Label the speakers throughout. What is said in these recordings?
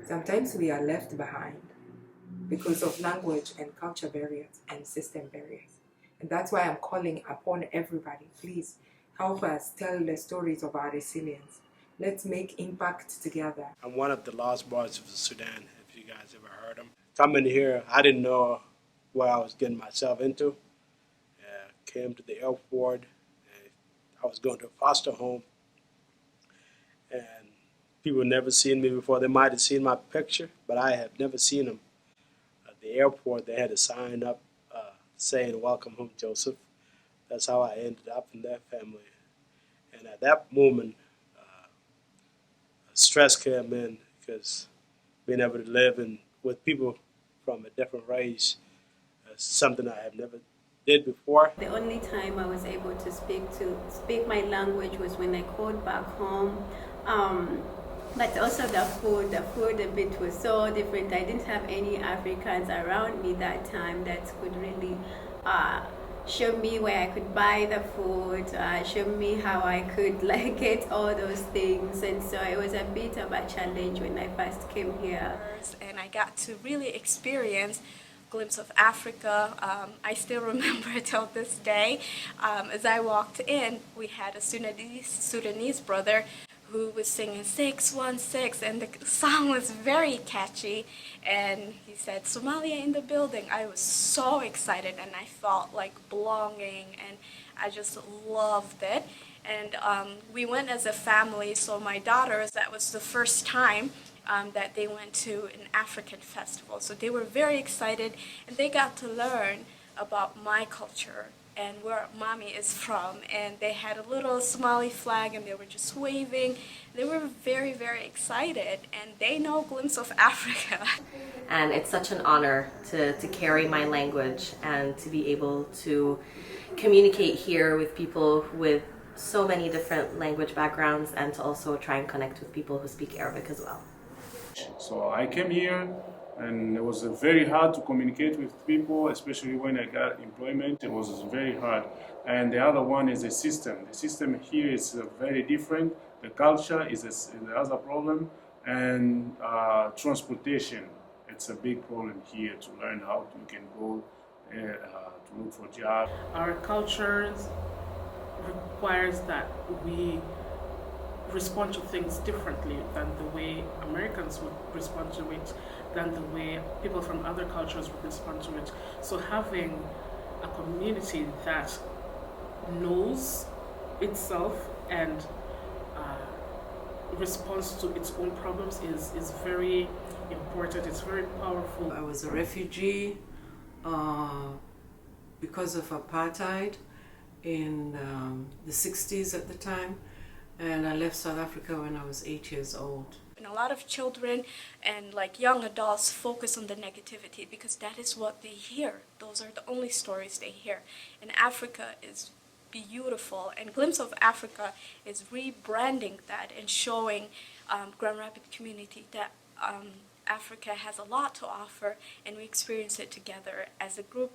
Speaker 1: Sometimes we are left behind because of language and culture barriers and system barriers. And that's why I'm calling upon everybody, please help us tell the stories of our resilience. Let's make impact together.
Speaker 2: I'm one of the lost boys of Sudan, if you guys ever heard them. Coming here, I didn't know what I was getting myself into. Came to the airport. I was going to a foster home, and people never seen me before. They might have seen my picture, but I have never seen them. At the airport, they had a sign up saying, "Welcome home, Joseph." That's how I ended up in that family. And at that moment, stress came in because being able to live with people from a different race is something I have never did before.
Speaker 3: The only time I was able to speak my language was when I called back home. But also the food a bit was so different. I didn't have any Africans around me that time that could really show me where I could buy the food, show me how I could like get all those things. And so it was a bit of a challenge when I first came here.
Speaker 4: And I got to really experience glimpse of Africa. I still remember till this day. As I walked in, we had a Sudanese brother who was singing 616, and the song was very catchy, and he said Somalia in the building. I was so excited and I felt like belonging, and I just loved it. And we went as a family, so my daughters, that was the first time that they went to an African festival. So they were very excited, and they got to learn about my culture and where mommy is from. And they had a little Somali flag, and they were just waving. They were very, very excited, and they know glimpse of Africa.
Speaker 5: And it's such an honor to carry my language and to be able to communicate here with people with so many different language backgrounds, and to also try and connect with people who speak Arabic as well.
Speaker 6: So I came here, and it was very hard to communicate with people, especially when I got employment. It was very hard. And the other one is the system. The system here is very different. The culture is the other problem, and transportation. It's a big problem here to learn how you can go to look for jobs.
Speaker 7: Our cultures requires that we respond to things differently than the way Americans would respond to it, than the way people from other cultures would respond to it. So having a community that knows itself and responds to its own problems is very important. It's very powerful.
Speaker 8: I was a refugee because of apartheid in the 60s at the time. And I left South Africa when I was 8 years old.
Speaker 4: And a lot of children and like young adults focus on the negativity because that is what they hear. Those are the only stories they hear. And Africa is beautiful, and Glimpse of Africa is rebranding that and showing Grand Rapids community that Africa has a lot to offer, and we experience it together as a group.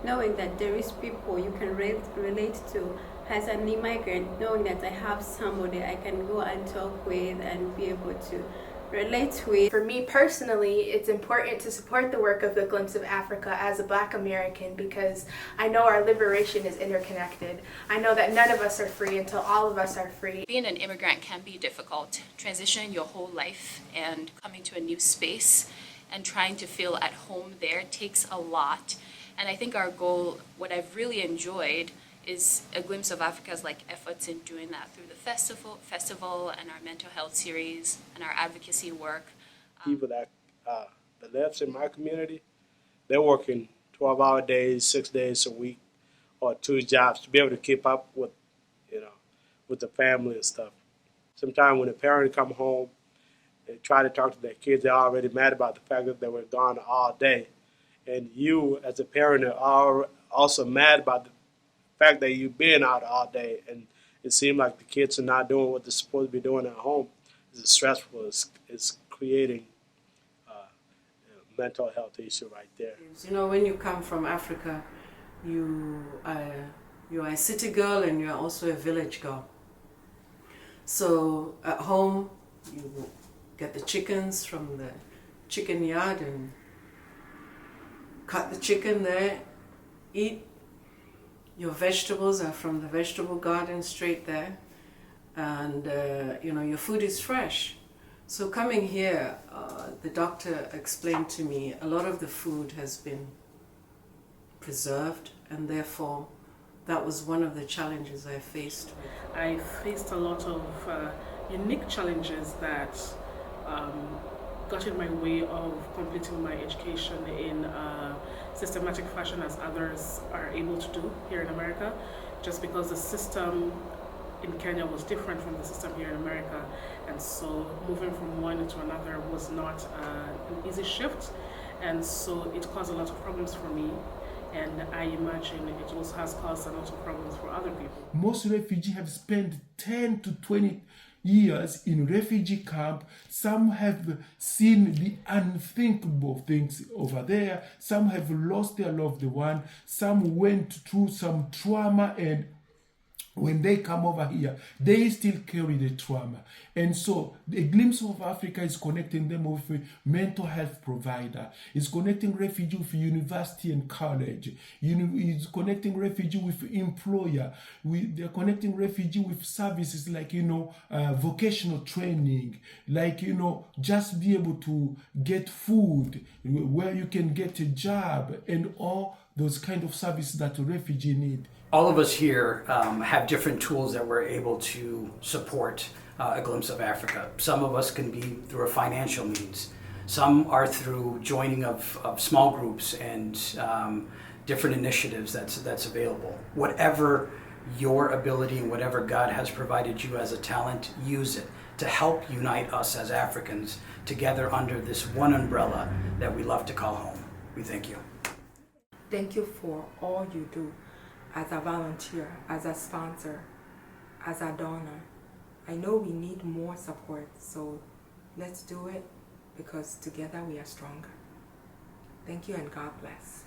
Speaker 3: Knowing that there is people you can relate to as an immigrant, knowing that I have somebody I can go and talk with and be able to relate with.
Speaker 9: For me personally, it's important to support the work of the Glimpse of Africa as a Black American because I know our liberation is interconnected. I know that none of us are free until all of us are free.
Speaker 10: Being an immigrant can be difficult. Transitioning your whole life and coming to a new space and trying to feel at home there takes a lot. And I think our goal, what I've really enjoyed, is a Glimpse of Africa's like efforts in doing that through the festival and our mental health series and our advocacy work.
Speaker 2: People that lives in my community, they're working 12-hour days, 6 days a week, or 2 jobs to be able to keep up with, with the family and stuff. Sometimes when a parent come home, they try to talk to their kids, they're already mad about the fact that they were gone all day. And you, as a parent, are also mad about the fact that you've been out all day, and it seems like the kids are not doing what they're supposed to be doing at home. It's stressful. It's creating a mental health issue right there.
Speaker 8: When you come from Africa, you are a city girl and you're also a village girl. So at home, you get the chickens from the chicken yard and cut the chicken there, eat. Your vegetables are from the vegetable garden straight there, and your food is fresh. So coming here, the doctor explained to me a lot of the food has been preserved, and therefore that was one of the challenges I faced.
Speaker 7: I faced a lot of unique challenges that got in my way of completing my education in a systematic fashion as others are able to do here in America, just because the system in Kenya was different from the system here in America, and so moving from one to another was not an easy shift, and so it caused a lot of problems for me, and I imagine it also has caused a lot of problems for other people.
Speaker 11: Most refugees have spent 10 to 20 years in refugee camp. Some have seen the unthinkable things over there. Some have lost their loved one. Some went through some trauma, and when they come over here, they still carry the trauma. And so a glimpse of Africa is connecting them with a mental health provider. It's connecting refugee with university and college. It's connecting refugee with employer. They're connecting refugee with services like, vocational training, like, just be able to get food, where you can get a job, and all those kind of services that a refugee need.
Speaker 12: All of us here have different tools that we're able to support a glimpse of Africa. Some of us can be through a financial means. Some are through joining of small groups and different initiatives that's available. Whatever your ability and whatever God has provided you as a talent, use it to help unite us as Africans together under this one umbrella that we love to call home. We thank you.
Speaker 1: Thank you for all you do. As a volunteer, as a sponsor, as a donor. I know we need more support, so let's do it, because together we are stronger. Thank you, and God bless.